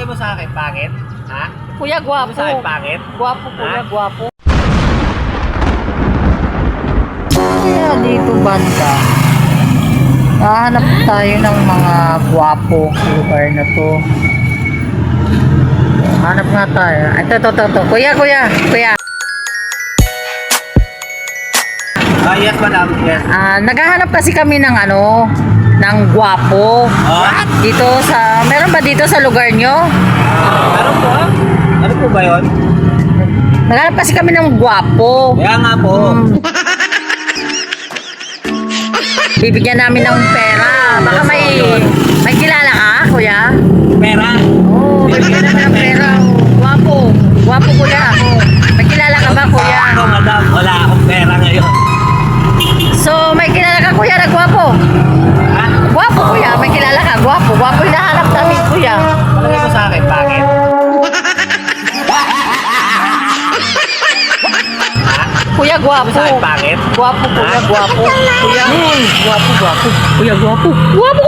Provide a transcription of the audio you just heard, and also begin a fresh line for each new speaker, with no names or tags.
mo sa akin, pangit? Ha?
Kuya, gwapo.
Sa akin, pangit?
Gwapo, kuya,
Ha?
gwapo. Kaya dito banda, hahanap tayo ng mga gwapo sa lugar na to. Hanap nga tayo. Ito. Kuya.
Yes, madam. Yes.
Naghahanap kasi kami ng ng gwapo. Dito sa, meron ba dito sa lugar nyo?
Ano po? Ano po ba yun?
Naghahanap kasi kami ng gwapo.
Kaya nga po.
Bibigyan namin ng pera. Baka may kilala ka, kuya?
Pera.
Oo, bibigyan namin ng pera. Gwapo. Gwapo, kuya. May kilala ka ba, kuya?
Ako, madam. Wala akong pera ngayon.
So, may kilala ka, kuya, na gwapo?
Ha?
Gwapo, kuya. May kilala ka. Gwapo. Gwapo yung nahanap namin, kuya.
Palagay mo sa akin, pangit?
Kuya, gwapo.
Sa akin, pangit?
Gwapo, kuya,
Ha?
gwapo. Kuya, gwapo. Kuya, gwapo. Gwapo,